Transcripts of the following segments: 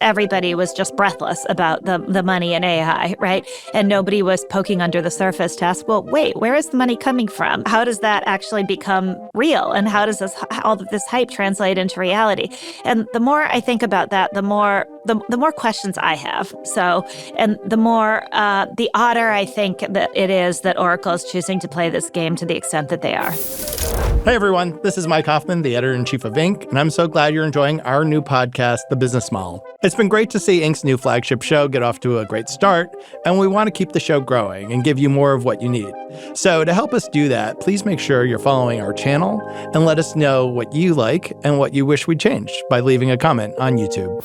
everybody was just breathless about the money in AI, right? And nobody was poking under the surface to ask, well, wait, where is the money coming from? How does that actually become real? And how does all of this hype translate into reality? And the more I think about that, the more questions I have. So, and the more, the odder I think that it is that Oracle is choosing to play this game to the extent that they are. Hey everyone, this is Mike Hoffman, the editor-in-chief of Inc., and I'm so glad you're enjoying our new podcast, The Business Model. It's been great to see Inc.'s new flagship show get off to a great start, and we want to keep the show growing and give you more of what you need. So to help us do that, please make sure you're following our channel and let us know what you like and what you wish we'd change by leaving a comment on YouTube.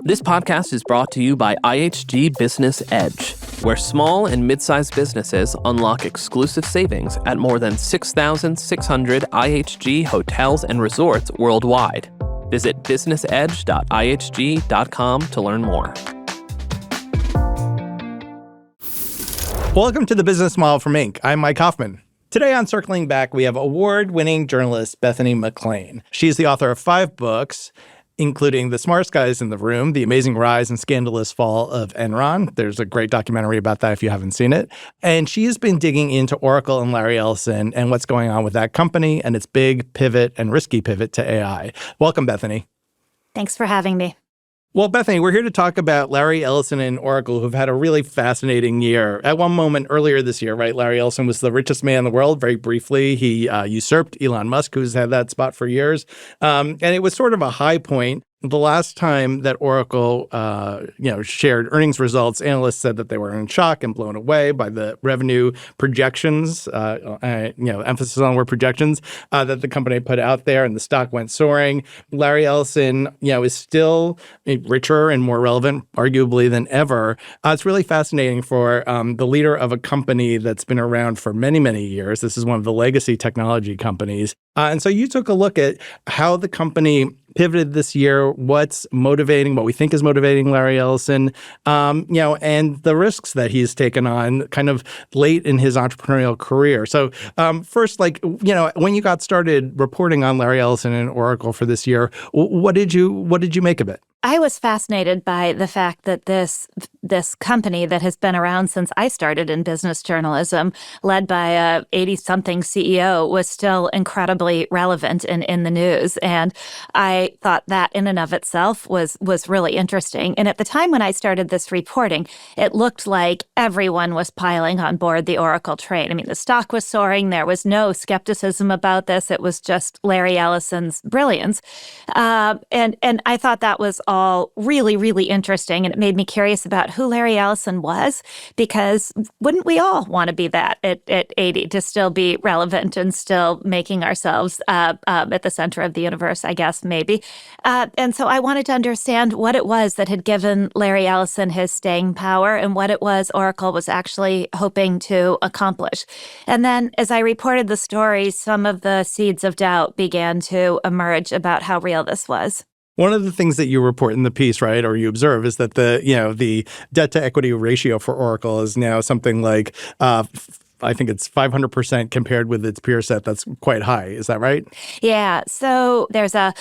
This podcast is brought to you by IHG Business Edge, where small and mid-sized businesses unlock exclusive savings at more than 6,600 IHG hotels and resorts worldwide. Visit businessedge.ihg.com to learn more. Welcome to The Business Model from Inc. I'm Mike Hoffman. Today on Circling Back, we have award-winning journalist Bethany McLean. She's the author of 5 books, including The Smartest Guys in the Room, The Amazing Rise and Scandalous Fall of Enron. There's a great documentary about that if you haven't seen it. And she has been digging into Oracle and Larry Ellison and what's going on with that company and its big pivot and risky pivot to AI. Welcome, Bethany. Thanks for having me. Well, Bethany, we're here to talk about Larry Ellison and Oracle, who've had a really fascinating year. At one moment earlier this year, right, Larry Ellison was the richest man in the world. Very briefly, he usurped Elon Musk, who's had that spot for years. And it was sort of a high point. The last time that Oracle, shared earnings results, analysts said that they were in shock and blown away by the revenue projections, emphasis on word projections that the company put out there, and the stock went soaring. Larry Ellison, is still richer and more relevant, arguably, than ever. It's really fascinating for the leader of a company that's been around for many, many years. This is one of the legacy technology companies. And so you took a look at how the company pivoted this year, what's motivating, what we think is motivating Larry Ellison, and the risks that he's taken on kind of late in his entrepreneurial career. So first, when you got started reporting on Larry Ellison and Oracle for this year, what did you make of it? I was fascinated by the fact that this company that has been around since I started in business journalism, led by a 80-something CEO, was still incredibly relevant in the news. And I thought that in and of itself was really interesting. And at the time when I started this reporting, it looked like everyone was piling on board the Oracle train. I mean, the stock was soaring. There was no skepticism about this. It was just Larry Ellison's brilliance. And I thought that was all really, really interesting. And it made me curious about who Larry Ellison was, because wouldn't we all want to be that at 80, to still be relevant and still making ourselves at the center of the universe, I guess, maybe. And so I wanted to understand what it was that had given Larry Ellison his staying power and what it was Oracle was actually hoping to accomplish. And then as I reported the story, some of the seeds of doubt began to emerge about how real this was. One of the things that you report in the piece, right, or you observe, is that the debt to equity ratio for Oracle is now something like I think it's 500% compared with its peer set. That's quite high. Is that right? Yeah. So there's a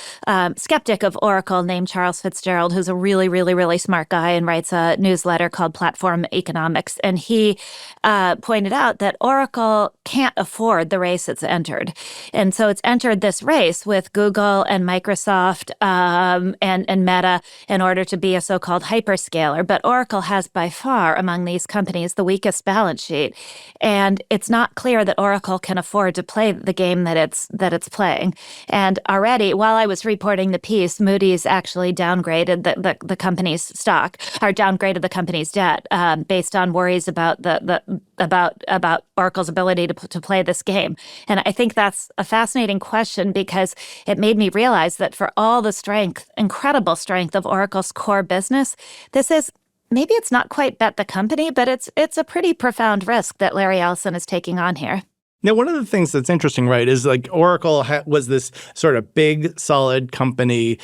skeptic of Oracle named Charles Fitzgerald, who's a really, really, really smart guy and writes a newsletter called Platform Economics. And he pointed out that Oracle can't afford the race it's entered. And so it's entered this race with Google and Microsoft and Meta in order to be a so-called hyperscaler. But Oracle has by far among these companies the weakest balance sheet. And it's not clear that Oracle can afford to play the game that it's playing. And already, while I was reporting the piece, Moody's actually downgraded the company's stock, or downgraded the company's debt, based on worries about about Oracle's ability to play this game. And I think that's a fascinating question, because it made me realize that for all the strength, incredible strength of Oracle's core business, this is, maybe it's not quite bet the company, but it's a pretty profound risk that Larry Ellison is taking on here. Now, one of the things that's interesting, right, is like Oracle was this sort of big, solid company.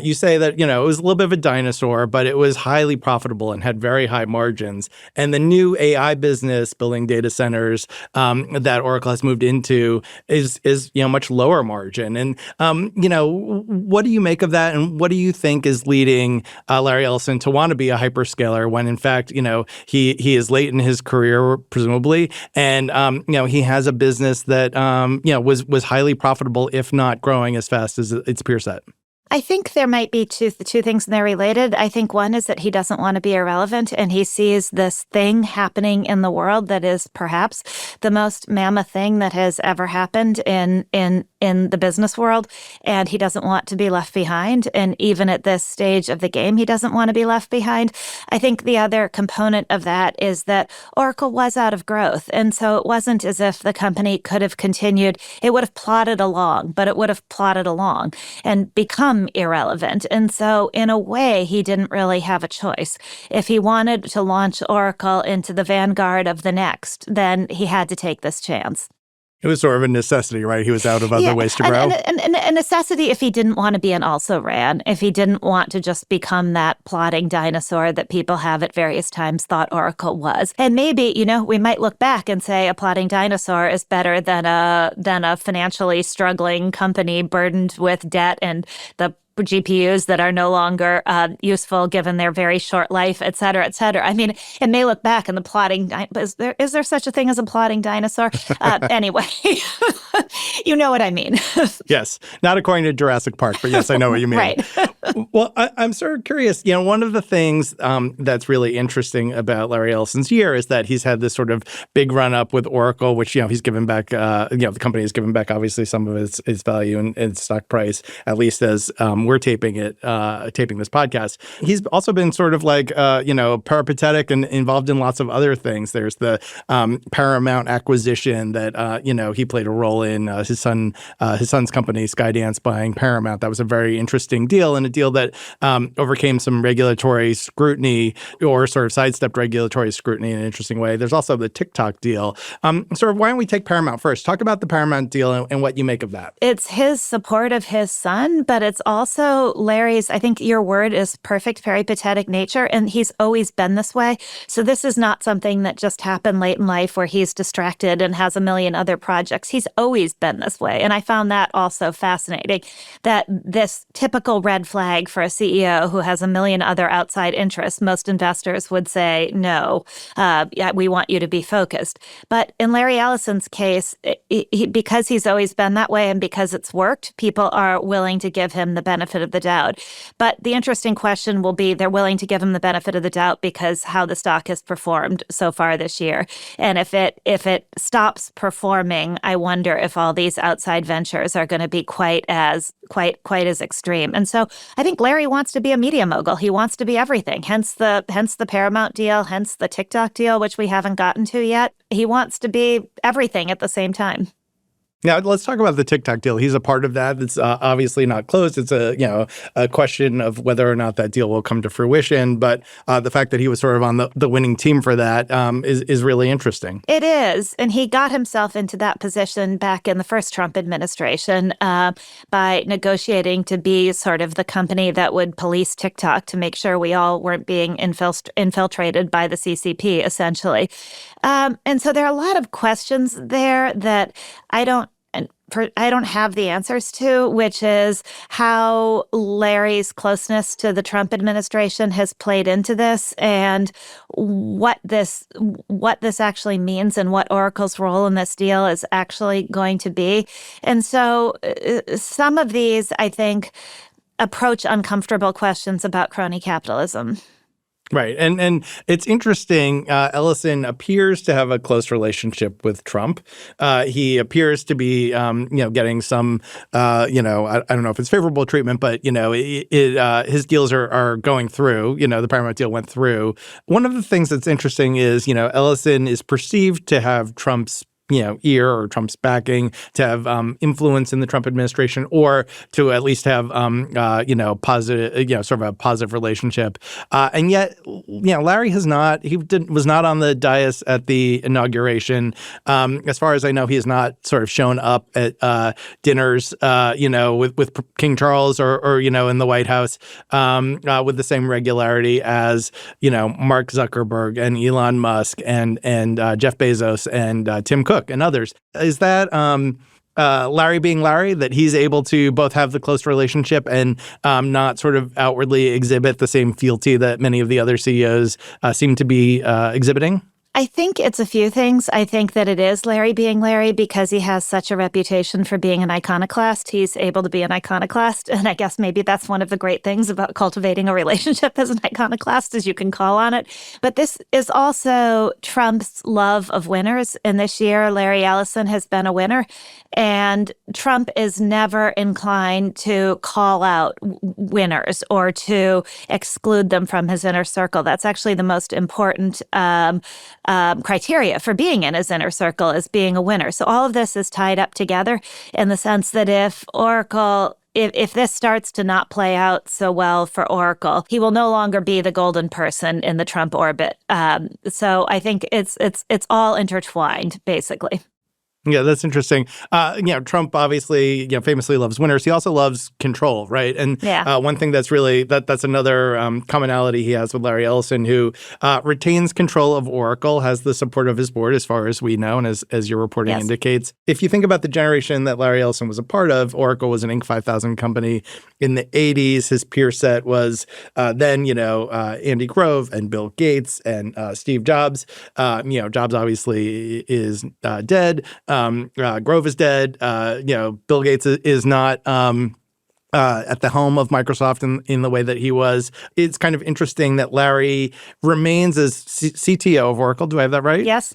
You say that, it was a little bit of a dinosaur, but it was highly profitable and had very high margins. And the new AI business, building data centers, that Oracle has moved into is much lower margin. And, what do you make of that? And what do you think is leading Larry Ellison to want to be a hyperscaler when, in fact, he is late in his career, presumably, and, he has a business that was highly profitable, if not growing as fast as its peer set? I think there might be two things, and they're related. I think one is that he doesn't want to be irrelevant, and he sees this thing happening in the world that is perhaps the most mammoth thing that has ever happened in the business world, and he doesn't want to be left behind. And even at this stage of the game, he doesn't want to be left behind. I think the other component of that is that Oracle was out of growth, and so it wasn't as if the company could have continued. It would have plodded along, but it would have plodded along and become irrelevant. And so in a way, he didn't really have a choice. If he wanted to launch Oracle into the vanguard of the next, then he had to take this chance. It was sort of a necessity, right? He was out of other ways to grow. And a necessity if he didn't want to be an also-ran, if he didn't want to just become that plodding dinosaur that people have at various times thought Oracle was. And maybe, we might look back and say a plodding dinosaur is better than a financially struggling company burdened with debt and the GPUs that are no longer useful given their very short life, et cetera, et cetera. I mean, it may look back and the plodding, is there such a thing as a plodding dinosaur? Anyway, you know what I mean. Yes. Not according to Jurassic Park, but yes, I know what you mean. Right. Well, I'm sort of curious. One of the things that's really interesting about Larry Ellison's year is that he's had this sort of big run up with Oracle, which, he's given back, the company has given back, obviously, some of its value and its stock price, at least as we're taping this podcast. He's also been sort of like, peripatetic and involved in lots of other things. There's the Paramount acquisition that, he played a role in, his son's company, Skydance, buying Paramount. That was a very interesting deal, and a deal that overcame some regulatory scrutiny or sort of sidestepped regulatory scrutiny in an interesting way. There's also the TikTok deal. Sort of, why don't we take Paramount first? Talk about the Paramount deal and what you make of that. It's his support of his son, but it's also Larry's, I think your word is perfect, peripatetic nature, and he's always been this way. So this is not something that just happened late in life where he's distracted and has a million other projects. He's always been this way. And I found that also fascinating, that this typical red flag for a CEO who has a million other outside interests, most investors would say, no, we want you to be focused. But in Larry Ellison's case, because he's always been that way and because it's worked, people are willing to give him the benefit of the doubt. But the interesting question will be, they're willing to give him the benefit of the doubt because how the stock has performed so far this year. And if it stops performing, I wonder if all these outside ventures are going to be quite as extreme. And so I think Larry wants to be a media mogul. He wants to be everything. Hence the Paramount deal, hence the TikTok deal, which we haven't gotten to yet. He wants to be everything at the same time. Now, let's talk about the TikTok deal. He's a part of that. It's obviously not closed. It's a question of whether or not that deal will come to fruition. But the fact that he was sort of on the winning team for that is really interesting. It is. And he got himself into that position back in the first Trump administration by negotiating to be sort of the company that would police TikTok to make sure we all weren't being infiltrated by the CCP, essentially. And so there are a lot of questions there that I don't have the answers to, which is how Larry's closeness to the Trump administration has played into this, and what this actually means, and what Oracle's role in this deal is actually going to be. And so some of these, I think, approach uncomfortable questions about crony capitalism. Right. And it's interesting. Ellison appears to have a close relationship with Trump. He appears to be, getting some, I don't know if it's favorable treatment, but, his deals are going through. The Paramount deal went through. One of the things that's interesting is, Ellison is perceived to have Trump's ear or Trump's backing, to have influence in the Trump administration, or to at least have positive, sort of a positive relationship. And yet, Larry has not. Was not on the dais at the inauguration. As far as I know, he has not sort of shown up at dinners, with King Charles or in the White House with the same regularity as Mark Zuckerberg and Elon Musk and Jeff Bezos and Tim Cook and others. Is that Larry being Larry, that he's able to both have the close relationship and not sort of outwardly exhibit the same fealty that many of the other CEOs seem to be exhibiting? I think it's a few things. I think that it is Larry being Larry because he has such a reputation for being an iconoclast. He's able to be an iconoclast. And I guess maybe that's one of the great things about cultivating a relationship as an iconoclast, is you can call on it. But this is also Trump's love of winners. And this year, Larry Ellison has been a winner. And Trump is never inclined to call out winners or to exclude them from his inner circle. That's actually the most important criteria for being in his inner circle, is being a winner. So all of this is tied up together in the sense that if this starts to not play out so well for Oracle, he will no longer be the golden person in the Trump orbit. So I think it's all intertwined, basically. Yeah, that's interesting. Trump obviously, famously loves winners. He also loves control, right? And one thing that's really that's another commonality he has with Larry Ellison, who retains control of Oracle, has the support of his board, as far as we know, and as your reporting indicates. If you think about the generation that Larry Ellison was a part of, Oracle was an Inc. 5000 company in the 80s. His peer set was then, Andy Grove and Bill Gates and Steve Jobs. Jobs obviously is dead. Grove is dead. Bill Gates is not at the helm of Microsoft in the way that he was. It's kind of interesting that Larry remains as CTO of Oracle. Do I have that right? Yes.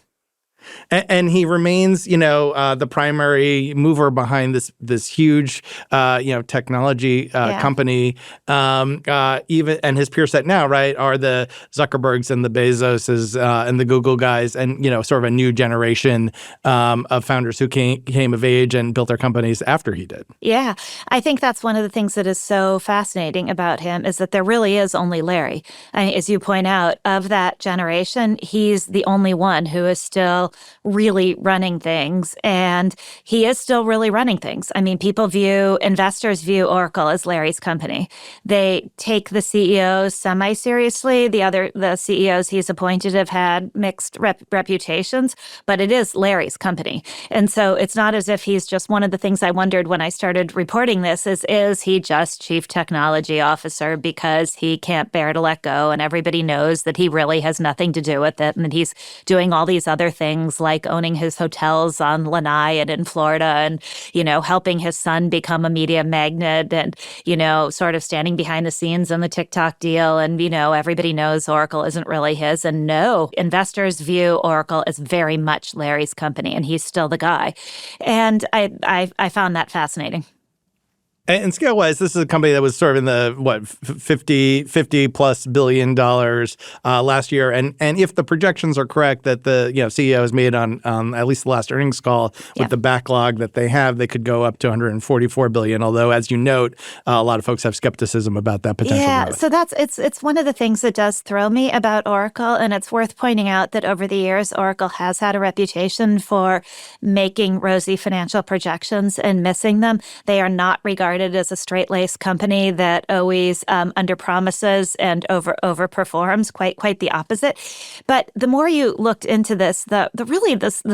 And he remains, the primary mover behind this huge, technology company. Even and his peer set now, right, are the Zuckerbergs and the Bezoses and the Google guys, and sort of a new generation of founders who came of age and built their companies after he did. Yeah, I think that's one of the things that is so fascinating about him, is that there really is only Larry. As you point out, of that generation, he's the only one who is still really running things, and he is still really running things. I mean, investors view Oracle as Larry's company. They take the CEOs semi-seriously. The CEOs he's appointed have had mixed reputations, but it is Larry's company. And so it's not as if he's just, one of the things I wondered when I started reporting this is he just chief technology officer because he can't bear to let go, and everybody knows that he really has nothing to do with it, and that he's doing all these other things like owning his hotels on Lanai and in Florida, and, helping his son become a media magnate, and, sort of standing behind the scenes in the TikTok deal. And, everybody knows Oracle isn't really his. And no, investors view Oracle as very much Larry's company, and he's still the guy. And I found that fascinating. And scale-wise, this is a company that was sort of in the, $50+ billion last year. And if the projections are correct that the CEO has made on at least the last earnings call, with the backlog that they have, they could go up to $144 billion. Although, as you note, a lot of folks have skepticism about that potential growth. So it's one of the things that does throw me about Oracle. And it's worth pointing out that over the years, Oracle has had a reputation for making rosy financial projections and missing them. They are not regarded as a straight-laced company that always underpromises and overperforms. Quite the opposite. But the more you looked into this, the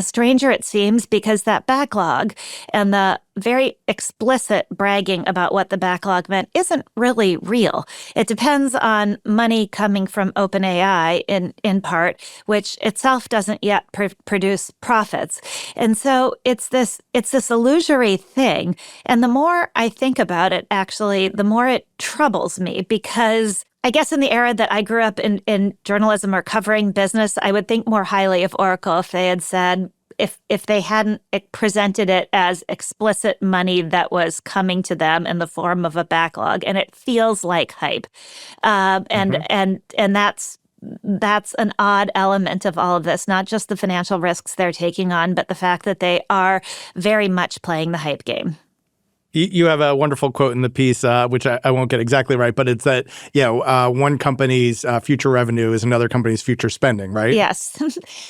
stranger it seems, because that backlog and the very explicit bragging about what the backlog meant isn't really real. It depends on money coming from OpenAI in part, which itself doesn't yet produce profits. And so it's this illusory thing. And the more I think about it, actually, the more it troubles me, because I guess in the era that I grew up in journalism or covering business, I would think more highly of Oracle if they had said, if they hadn't presented it as explicit money that was coming to them in the form of a backlog. And it feels like hype. And that's that's an odd element of all of this, not just the financial risks they're taking on, but the fact that they are very much playing the hype game. You have a wonderful quote in the piece, which I won't get exactly right, but it's that, one company's future revenue is another company's future spending, right? Yes.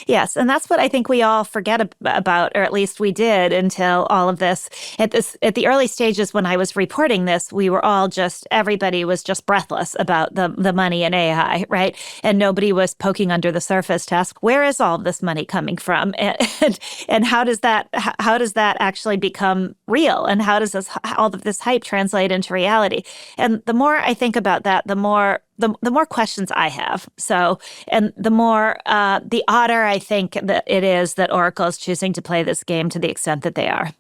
Yes. And that's what I think we all forget about, or at least we did until all of this. At the early stages when I was reporting this, we were all everybody was just breathless about the money in AI, right? And nobody was poking under the surface to ask, where is all of this money coming from? And how does that actually become real? And how does all of this hype translate into reality? And the more I think about that, the more questions I have. So, and the more, the odder I think that it is that Oracle is choosing to play this game to the extent that they are.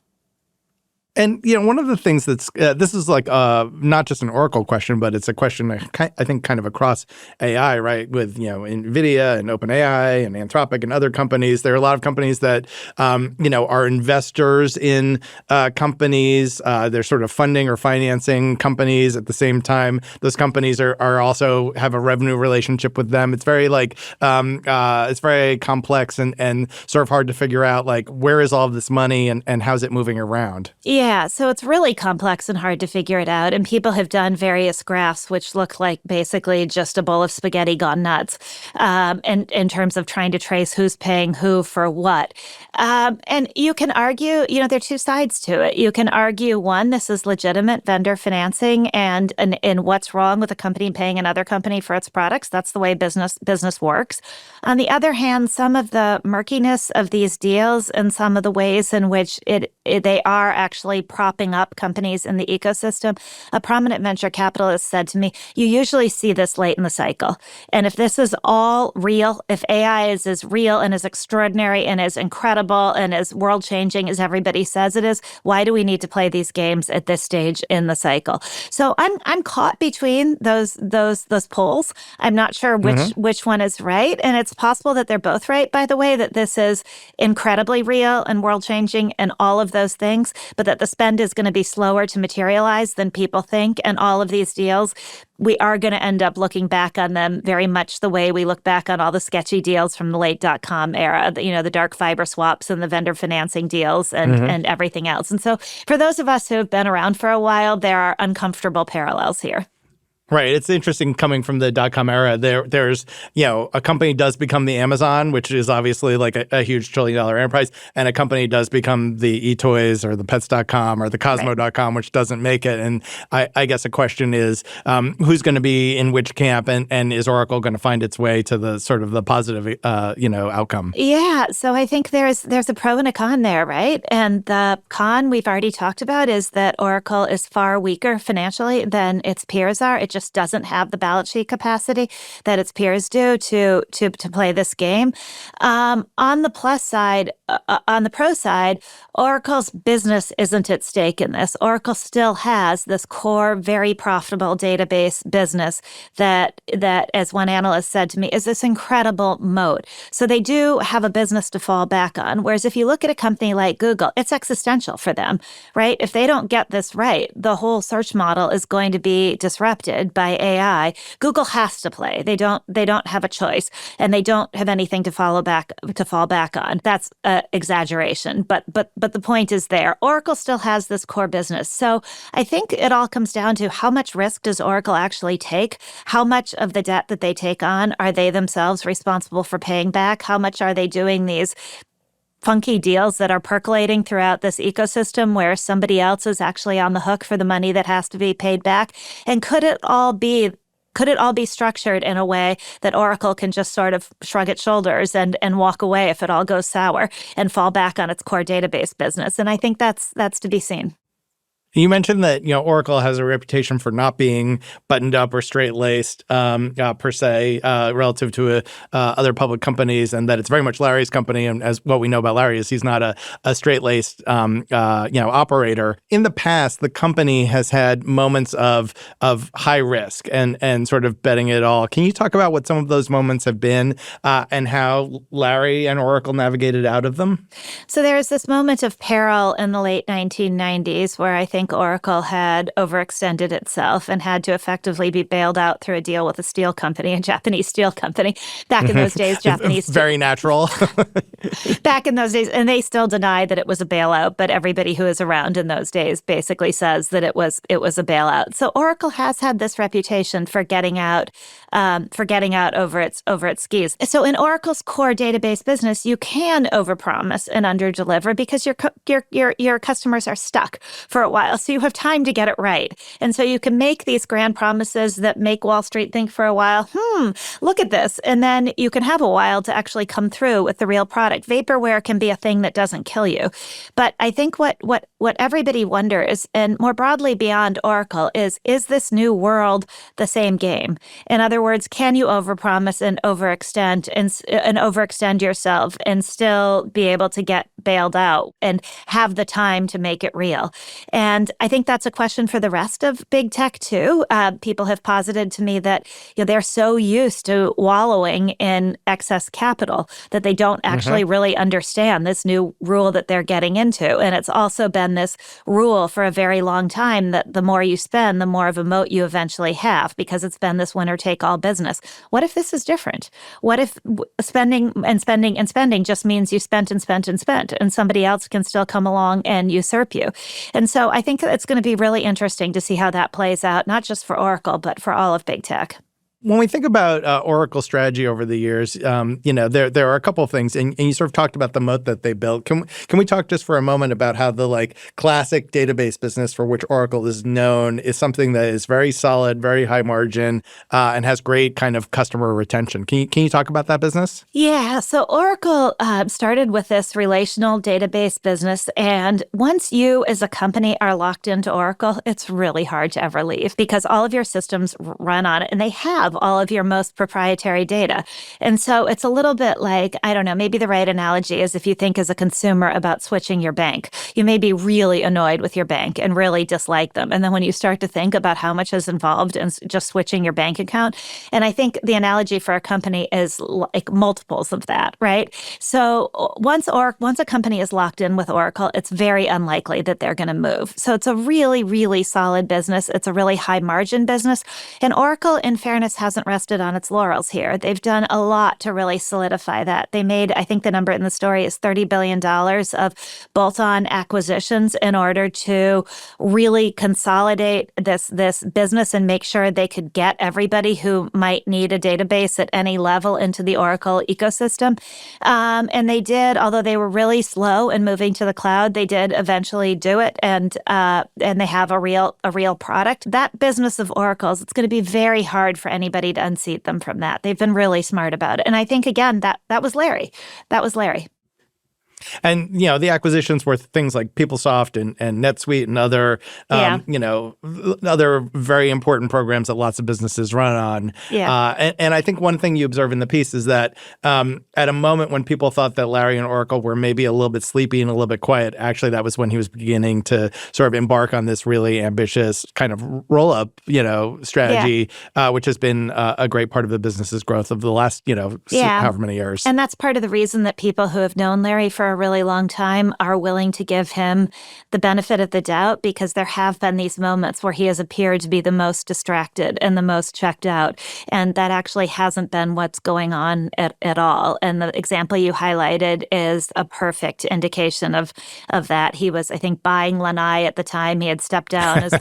And, one of the things that's this is like not just an Oracle question, but it's a question I think kind of across AI, right? With, NVIDIA and OpenAI and Anthropic and other companies. There are a lot of companies that, are investors in companies. They're sort of funding or financing companies at the same time. Those companies are also have a revenue relationship with them. It's very it's very complex and sort of hard to figure out, where is all of this money and how's it moving around? Yeah, so it's really complex and hard to figure it out. And people have done various graphs which look like basically just a bowl of spaghetti gone nuts in terms of trying to trace who's paying who for what. And you can argue, there are two sides to it. You can argue, one, this is legitimate vendor financing and what's wrong with a company paying another company for its products. That's the way business works. On the other hand, some of the murkiness of these deals and some of the ways in which they are actually propping up companies in the ecosystem. A prominent venture capitalist said to me, you usually see this late in the cycle. And if this is all real, if AI is as real and as extraordinary and as incredible and as world-changing as everybody says it is, why do we need to play these games at this stage in the cycle? So I'm caught between those poles. I'm not sure which one is right. And it's possible that they're both right, by the way, that this is incredibly real and world-changing and all of those things, but that the spend is going to be slower to materialize than people think. And all of these deals, we are going to end up looking back on them very much the way we look back on all the sketchy deals from the late .com era, the dark fiber swaps and the vendor financing deals and everything else. And so for those of us who have been around for a while, there are uncomfortable parallels here. Right. It's interesting coming from the .com era. There's, a company does become the Amazon, which is obviously like a huge $1 trillion enterprise, and a company does become the eToys or the Pets.com or the Cosmo.com, which doesn't make it. And I guess a question is, who's going to be in which camp, and is Oracle going to find its way to the sort of the positive, outcome? Yeah. So I think there's a pro and a con there, right? And the con we've already talked about is that Oracle is far weaker financially than its peers are. It just doesn't have the balance sheet capacity that its peers do to play this game. On the plus side, on the pro side, Oracle's business isn't at stake in this. Oracle still has this core, very profitable database business that, as one analyst said to me, is this incredible moat. So they do have a business to fall back on. Whereas if you look at a company like Google, it's existential for them, right? If they don't get this right, the whole search model is going to be disrupted by AI. Google has to play. They don't have a choice, and they don't have anything to fall back on. That's exaggeration, but the point is there. Oracle still has this core business. So I think it all comes down to how much risk does Oracle actually take? How much of the debt that they take on are they themselves responsible for paying back? How much are they doing these funky deals that are percolating throughout this ecosystem where somebody else is actually on the hook for the money that has to be paid back? And could it all be structured in a way that Oracle can just sort of shrug its shoulders and walk away if it all goes sour and fall back on its core database business? And I think that's to be seen. You mentioned that Oracle has a reputation for not being buttoned up or straight-laced per se relative to other public companies, and that it's very much Larry's company. And as what we know about Larry is he's not a straight-laced operator. In the past, the company has had moments of high risk and sort of betting it all. Can you talk about what some of those moments have been and how Larry and Oracle navigated out of them? So there was this moment of peril in the late 1990s where I think think Oracle had overextended itself and had to effectively be bailed out through a deal with a steel company, a Japanese steel company. Back in those days, Japanese Very natural. back in those days, and they still deny that it was a bailout, but everybody who is around in those days basically says that it was a bailout. So Oracle has had this reputation for getting out over its skis. So in Oracle's core database business, you can overpromise and underdeliver because your customers are stuck for a while. So you have time to get it right. And so you can make these grand promises that make Wall Street think for a while, look at this. And then you can have a while to actually come through with the real product. Vaporware can be a thing that doesn't kill you. But I think what everybody wonders, and more broadly beyond Oracle, is this new world the same game? In other words, can you overpromise and overextend yourself and still be able to get bailed out and have the time to make it real? And I think that's a question for the rest of big tech too. People have posited to me that they're so used to wallowing in excess capital that they don't actually really understand this new rule that they're getting into. And it's also been this rule for a very long time that the more you spend, the more of a moat you eventually have, because it's been this winner-take-all business. What if this is different? What if spending just means you spent and spent and spent, and somebody else can still come along and usurp you? And so I think that it's going to be really interesting to see how that plays out, not just for Oracle, but for all of big tech. When we think about Oracle's strategy over the years, there are a couple of things, and you sort of talked about the moat that they built. Can we talk just for a moment about how the classic database business for which Oracle is known is something that is very solid, very high margin, and has great kind of customer retention? Can you talk about that business? Yeah, so Oracle started with this relational database business, and once you as a company are locked into Oracle, it's really hard to ever leave because all of your systems run on it, and they have all of your most proprietary data. And so it's a little bit like, I don't know, maybe the right analogy is if you think as a consumer about switching your bank. You may be really annoyed with your bank and really dislike them. And then when you start to think about how much is involved in just switching your bank account, and I think the analogy for a company is like multiples of that, right? So once a company is locked in with Oracle, it's very unlikely that they're going to move. So it's a really, really solid business. It's a really high margin business. And Oracle, in fairness, hasn't rested on its laurels here. They've done a lot to really solidify that. They made, I think the number in the story is $30 billion of bolt-on acquisitions in order to really consolidate this business and make sure they could get everybody who might need a database at any level into the Oracle ecosystem. And they did, although they were really slow in moving to the cloud, they did eventually do it, and they have a real product. That business of Oracle's, it's going to be very hard for anybody to unseat them from that. They've been really smart about it. And I think, again, that was Larry. That was Larry. And, the acquisitions were things like PeopleSoft and NetSuite and other, other very important programs that lots of businesses run on. Yeah. And I think one thing you observe in the piece is that at a moment when people thought that Larry and Oracle were maybe a little bit sleepy and a little bit quiet, actually that was when he was beginning to sort of embark on this really ambitious kind of roll-up, strategy, which has been a great part of the business's growth of the last, however many years. And that's part of the reason that people who have known Larry for a really long time are willing to give him the benefit of the doubt, because there have been these moments where he has appeared to be the most distracted and the most checked out. And that actually hasn't been what's going on at all. And the example you highlighted is a perfect indication of that. He was, I think, buying Lanai at the time. He had stepped down as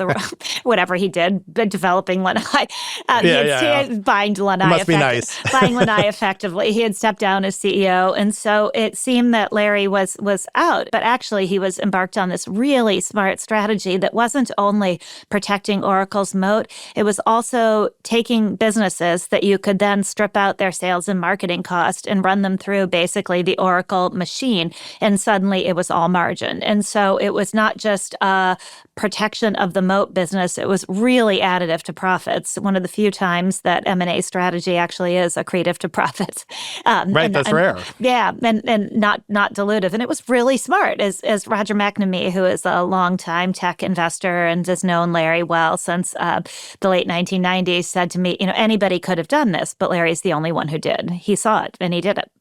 whatever he did, developing Lanai. Buying Lanai. Must be nice. Buying Lanai effectively. He had stepped down as CEO. And so it seemed that Larry was out, but actually he was embarked on this really smart strategy that wasn't only protecting Oracle's moat, it was also taking businesses that you could then strip out their sales and marketing cost and run them through basically the Oracle machine, and suddenly it was all margin. And so it was not just a protection of the moat business, it was really additive to profits. One of the few times that M&A strategy actually is accretive to profits. Right, that's rare. Yeah, and not dilutive. And it was really smart, as Roger McNamee, who is a longtime tech investor and has known Larry well since the late 1990s, said to me, anybody could have done this, but Larry's the only one who did. He saw it and he did it.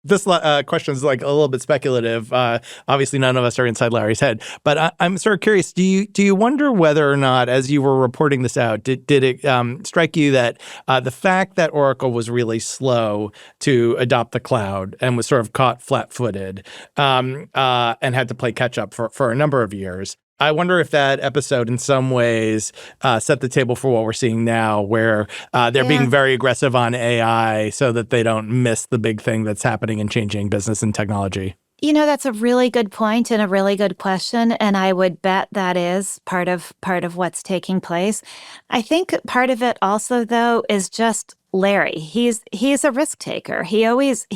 This question is like a little bit speculative. Obviously, none of us are inside Larry's head, but I'm sort of curious. Do you wonder whether or not, as you were reporting this out, did it strike you that the fact that Oracle was really slow to adopt the cloud and was sort of caught flat-footed and had to play catch up for a number of years? I wonder if that episode in some ways set the table for what we're seeing now, where they're being very aggressive on AI so that they don't miss the big thing that's happening and changing business and technology. You know, that's a really good point and a really good question, and I would bet that is part of what's taking place. I think part of it also, though, is just Larry. He's a risk taker. He always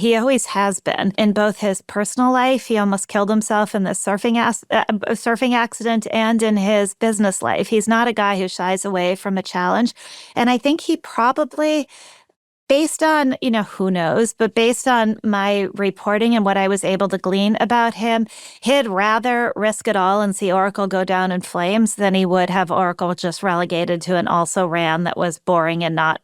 has been. In both his personal life, he almost killed himself in the surfing accident, and in his business life. He's not a guy who shies away from a challenge, and I think he probably, based on, who knows, but based on my reporting and what I was able to glean about him, he'd rather risk it all and see Oracle go down in flames than he would have Oracle just relegated to an also-ran that was boring and not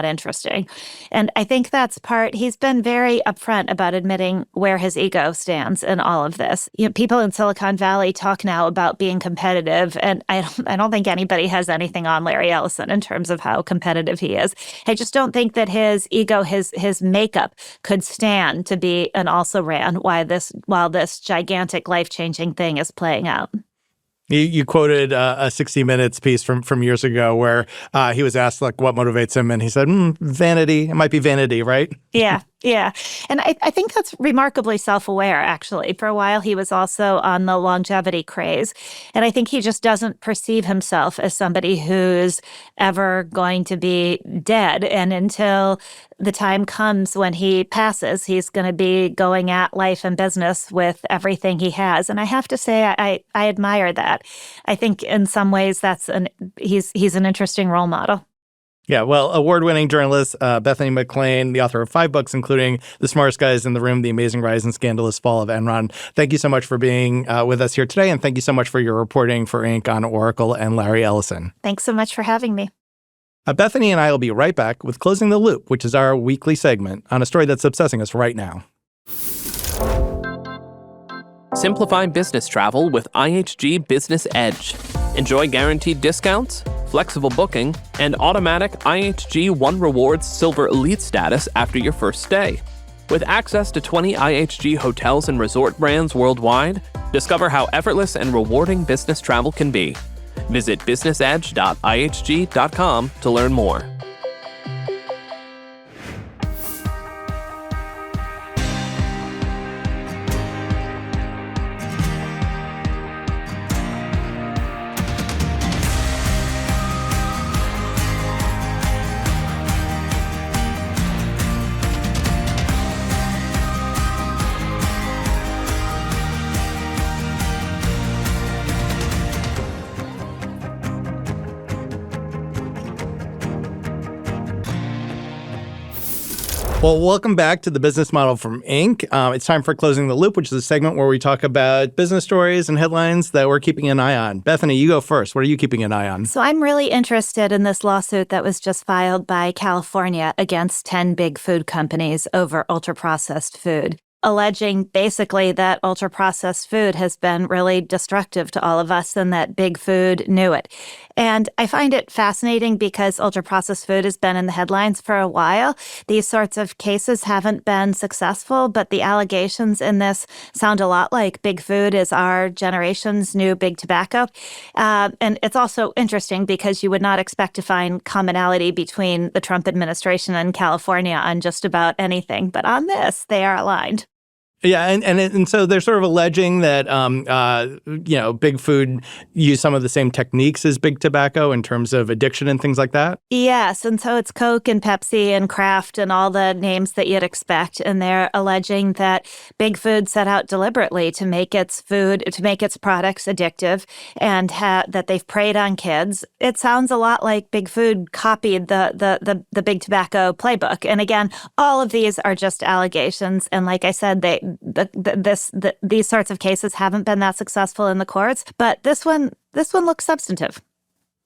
interesting. And I think that's he's been very upfront about admitting where his ego stands in all of this. People in Silicon Valley talk now about being competitive, and I don't think anybody has anything on Larry Ellison in terms of how competitive he is. I just don't think that his ego, his makeup could stand to be an also-ran while this gigantic life-changing thing is playing out. You quoted a 60 Minutes piece from years ago where he was asked like what motivates him, and he said, vanity. It might be vanity, right? Yeah. And I think that's remarkably self-aware, actually. For a while, he was also on the longevity craze. And I think he just doesn't perceive himself as somebody who's ever going to be dead. And until the time comes when he passes, he's going to be going at life and business with everything he has. And I have to say, I admire that. I think in some ways he's an interesting role model. Yeah, well, award-winning journalist Bethany McLean, the author of 5 books, including The Smartest Guys in the Room, The Amazing Rise and Scandalous Fall of Enron. Thank you so much for being with us here today, and thank you so much for your reporting for Inc. on Oracle and Larry Ellison. Thanks so much for having me. Bethany and I will be right back with Closing the Loop, which is our weekly segment on a story that's obsessing us right now. Simplify business travel with IHG Business Edge. Enjoy guaranteed discounts, flexible booking, and automatic IHG One Rewards Silver Elite status after your first stay. With access to 20 IHG hotels and resort brands worldwide, discover how effortless and rewarding business travel can be. Visit businessedge.ihg.com to learn more. Well, welcome back to the Business Model from Inc. It's time for Closing the Loop, which is a segment where we talk about business stories and headlines that we're keeping an eye on. Bethany, you go first. What are you keeping an eye on? So I'm really interested in this lawsuit that was just filed by California against 10 big food companies over ultra-processed food, alleging basically that ultra-processed food has been really destructive to all of us and that big food knew it. And I find it fascinating because ultra-processed food has been in the headlines for a while. These sorts of cases haven't been successful, but the allegations in this sound a lot like big food is our generation's new big tobacco. And it's also interesting because you would not expect to find commonality between the Trump administration and California on just about anything. But on this, they are aligned. Yeah, and so they're sort of alleging that big food use some of the same techniques as big tobacco in terms of addiction and things like that. Yes, and so it's Coke and Pepsi and Kraft and all the names that you'd expect, and they're alleging that big food set out deliberately to make its products addictive, and that they've preyed on kids. It sounds a lot like big food copied the big tobacco playbook. And again, all of these are just allegations, and like I said, these sorts of cases haven't been that successful in the courts, but this one looks substantive.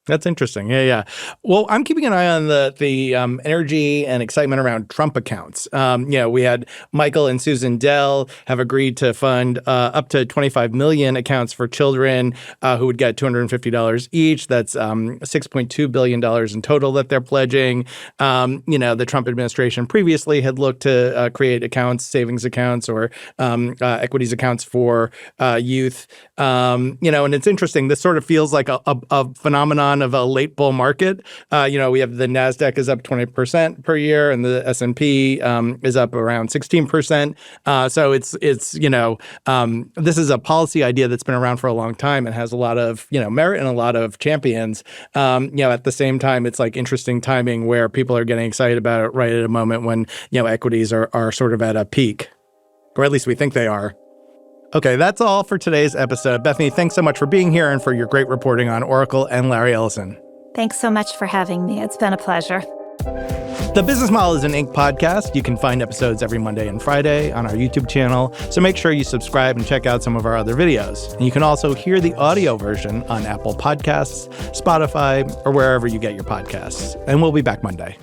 That's interesting. Yeah. Well, I'm keeping an eye on the energy and excitement around Trump accounts. We had Michael and Susan Dell have agreed to fund up to 25 million accounts for children who would get $250 each. That's $6.2 billion in total that they're pledging. The Trump administration previously had looked to create accounts, savings accounts or equities accounts for youth. And it's interesting. This sort of feels like a phenomenon of a late bull market. We have the NASDAQ is up 20% per year and the S&P is up around 16%. So it's this is a policy idea that's been around for a long time and has a lot of, merit and a lot of champions. At the same time, it's like interesting timing where people are getting excited about it right at a moment when, equities are sort of at a peak, or at least we think they are. Okay, that's all for today's episode. Bethany, thanks so much for being here and for your great reporting on Oracle and Larry Ellison. Thanks so much for having me. It's been a pleasure. The Business Model is an Inc. podcast. You can find episodes every Monday and Friday on our YouTube channel, so make sure you subscribe and check out some of our other videos. And you can also hear the audio version on Apple Podcasts, Spotify, or wherever you get your podcasts. And we'll be back Monday.